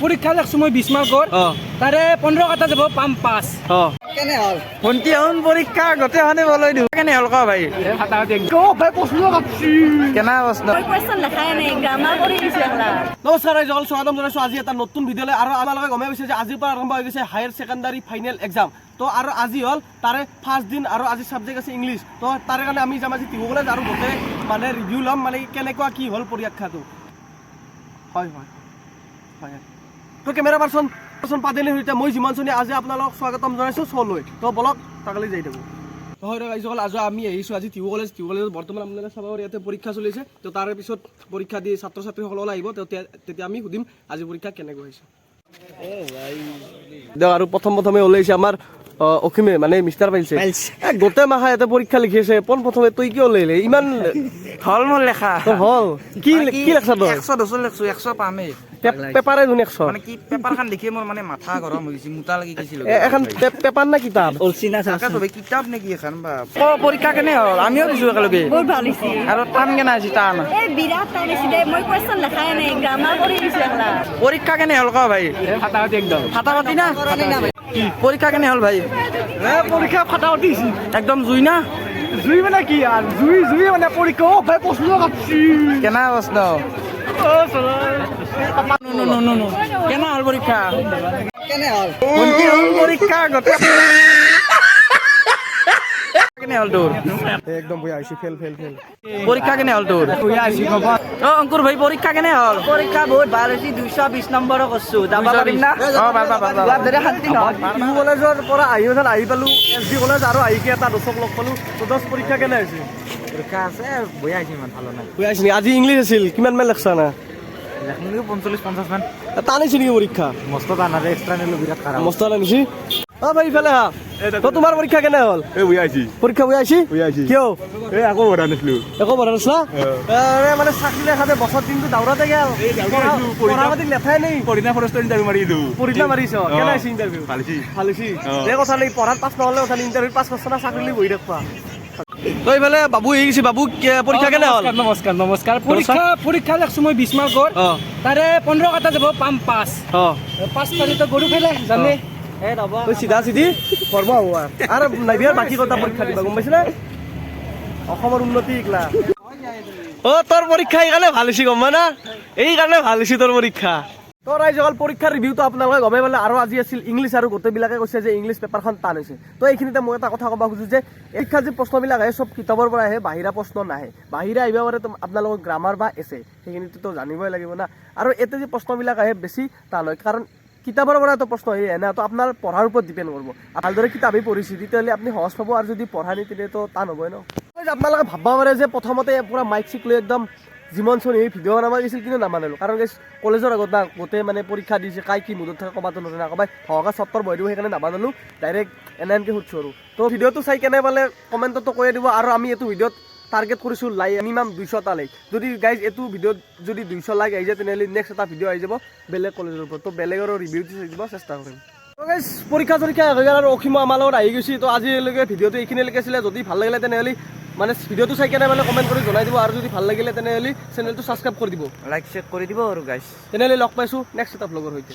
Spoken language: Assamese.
পৰীক্ষা লাগছো মই 20 মাৰ্কৰ তাৰে 15 কাটা যাব পাম 5 কেনে হল ভন্টি হন পৰীক্ষা গোটেইখনে বলাই দিও কেনে হল ক ভাই ভাই প্ৰশ্ন কাটছি কেনা প্ৰশ্ন মই কোৱেশ্চন লেখাই নাই গ্ৰামাৰ কৰি দিছো একলা নমস্কাৰ ৰাইজসকল স্বাগতম জনাইছো আজি এটা নতুন ভিডিঅ'লৈ আৰু আমাৰ লগে গমে পাইছে যে আজিৰ পৰা আৰম্ভ হৈ গৈছে হায়াৰ ছেকেণ্ডাৰী ফাইনেল এক্সাম তো আৰু আজি হ'ল তাৰে ফাৰ্ষ্ট দিন আৰু আজি ছাবজেক্ট আছে ইংলিছ তো তাৰে কাৰণে আমি যাম আজি টিহু কলেজ আৰু গোটেই মানে ৰিভিউ ল'ম মানে কেনেকুৱা কি হ'ল পৰীক্ষাটো হয় হয় হয় তো কেমেৰা পাৰ্চন পাদেলিৰ সৈতে মই যিমান চনি আজি আপোনালোকক স্বাগতম জনাইছোঁ চলৈ তো বলক তাকালি যাই থাকোঁ হয় ৰাইজসকল আজি আমি আহিছোঁ আজি টিহু কলেজত বৰ্তমান আপোনালোকে চাব ইয়াতে পৰীক্ষা চলিছে তো তাৰে পিছত পৰীক্ষা দি ছাত্ৰ ছাত্ৰীসকললৈ আহিব তেতিয়া আমি সুধিম আজি পৰীক্ষা কেনেকৈ হৈছে দিয়ক আৰু প্ৰথমে ওলাইছে আমাৰ অসীমে মানে মিষ্টাৰ পাইছে গোটেই মাহা ইয়াতে পৰীক্ষা লিখি আছে প্ৰথমে তই কিয় ওলাইলে ইমান হল মোৰ লেখা হল কি লেখছা তই 100 লেখছো 100 পামেই পেপাৰে নুন 100 মানে কি পেপাৰখন দেখি মোৰ মানে মাথা গৰম হৈ গৈছে মুতা লাগি গৈছিল এখন পেপাৰ না কিতাপ অলচিনা চাকা তবে কিতাপ নেকি এখন বা পৰীক্ষা কেনে হল আমিও দিছো একেলগে বহুত ভাল হৈছে আৰু টান কেনে আছে টান এই বিৰাট টান হৈছে দে মই কোৱেশ্চন লেখাই নাই গ্ৰামাৰ কৰি দিছো একলা পৰীক্ষা কেনে হল ক ভাই ফাটাফাটি একদম ফাটাফাটি না পৰীক্ষা কেনে হল ভাই পৰীক্ষা ফাটাফাটি একদম জুই না জুই মানে কি আৰু জুই মানে পৰীক্ষা ভাই প্ৰশ্ন কাটছি কেনা প্ৰশ্ন কেনা হল পৰীক্ষা কেনে হল ভন্টি হল পৰীক্ষা গোটেই কেনে হল তোৰ একদম বঢ়িয়া হৈছে ফেল পৰীক্ষা কেনে হল তোৰ বঢ়িয়া হৈছে অংকুৰ ভাই পৰীক্ষা কেনে হল পৰীক্ষা বহুত ভাল হৈছে 220 নম্বৰৰ কৰছো যাব পাৰিম না ভাল শান্তি নহয় টিহু কলেজৰ পৰা আহি পালো এছ ডি কলেজ আৰু আহিকে এটা দৰ্শক লগ পালো তো দহ পৰীক্ষা কেনে হৈছে পৰীক্ষা আছে বঢ়িয়া হৈছে ইমান ভাল নাই বঢ়িয়া হৈছে আজি ইংলিছ আছিল কিমান মান লেখছা না 45-50 মান টানিছে নেকি পৰীক্ষা মস্ত টান আৰু এক্সট্ৰা নিলো বিৰাট খাৰাপ মস্ত টানিছি ভাই ইফালে হা তো তোমাৰ পৰীক্ষা কেনে হ'ল পৰীক্ষা বঢ়িয়া হৈছে কিয় আকৌ পঢ়া নাছিলো একো পঢ়া নাছিলা মানে চাকৰি লেখাতে বছৰ দিনটো দাউৰাতে গেল পঢ়া পাতি লেঠাই নেই পঢ়িনা ফৰেষ্টৰ ইণ্টাৰভিউ মাৰিলো পৰীক্ষা মাৰিছ কেনে হৈছে ইণ্টাৰভিউ ভাল হৈছে এই কথা নেই পঢ়াত পাছ নহ'লে কথা নেই ইণ্টাৰভিউ পাছ কৰছ না চাকৰি লৈ বহি থাকবা তই ইফালে বাবু আহি গৈছে বাবু পৰীক্ষা কেনে হ'ল নমস্কাৰ পৰীক্ষা লাগছো মই 20 মাৰ্কৰ তাৰে 15 কাটা যাব পাম 5 তাৰিখে গৰু ফেলে জানে তই চিধা চিধি পঢ়বা হোৱা আৰু নাইবিয়াৰ বাকী কথা পৰীক্ষা দিবা গম পাইছে না অসমৰ উন্নতি এইগিলা তোৰ পৰীক্ষা এইকাৰণে ভাল হৈছে গম না এইকাৰণে ভাল হৈছে তোৰ পৰীক্ষা তো ৰাইজসকল পৰীক্ষাৰ ৰিভিউটো আপোনালোকে গমেই পালে আৰু আজি আছিল ইংলিছ আৰু গোটেইবিলাকে কৈছে যে ইংলিছ পেপাৰখন টান হৈছে তো এইখিনিতে মই এটা কথা ক'ব খুজোঁ যে পৰীক্ষাৰ যি প্ৰশ্নবিলাক আহে চব কিতাপৰ পৰা আহে বাহিৰা প্ৰশ্ন নাহে বাহিৰা আহিব পাৰে আপোনালোকৰ গ্ৰামাৰ বা এছে সেইখিনিতো জানিবই লাগিব না আৰু এতে যি প্ৰশ্নবিলাক আহে বেছি টান হয় কাৰণ কিতাপৰ পৰা এটা প্ৰশ্ন আহে না তো আপোনাৰ পঢ়াৰ ওপৰত ডিপেণ্ড কৰিব ভালদৰে কিতাপেই পঢ়িছে তেতিয়াহ'লে আপুনি সহজ পাব আৰু যদি পঢ়া নিতিলেতো টান হ'বই ন আপোনালোকে ভাবিব পাৰে যে প্ৰথমতে পূৰা মাইক চিক লৈ একদম যিমান চনি ভিডিঅ' বনাব গৈছিল কিন্তু নামানিলোঁ কাৰণ কলেজৰ আগত না গোটেই মানে পৰীক্ষা দিছে কাই কি মুদত থাকে ক'বাতো নজনা ক'বাই সহকা চত্তৰ বহি দিব সেইকাৰণে নামানিলোঁ ডাইৰেক্ট এনেকৈ সুধিছোঁ আৰু তো ভিডিঅ'টো চাই কেনে পালে কমেণ্টতো কৈ দিব আৰু আমি এইটো ভিডিঅ'ত টাৰ্গেট কৰিছোঁ লাইক মিনিমাম 200টা লাইক যদি গাইজ এইটো ভিডিঅ'ত যদি 200 লাইক আহি যায় তেনেহ'লে নেক্সট এটা ভিডিঅ' আহি যাব বেলেগ কলেজৰ ওপৰত তো বেলেগৰো ৰিভিউ দিব চেষ্টা কৰিম তো গাইজ পৰীক্ষা চৰীক্ষা হৈ গ'ল আৰু অসীমো আমাৰ লগত আহি গৈছে তো আজিলৈকে ভিডিঅ'টো এইখিনিলৈকে আছিলে যদি ভাল লাগিলে তেনেহ'লে মানে ভিডিঅ'টো চাই কেনে মানে কমেণ্ট কৰি জনাই দিব আৰু যদি ভাল লাগিলে তেনেহ'লে চেনেলটো ছাবস্ক্ৰাইব কৰি দিব লাইক চেক কৰি দিব আৰু গাইছ তেনেহ'লে লগ পাইছোঁ নেক্সট এটা ভ্লগৰ সৈতে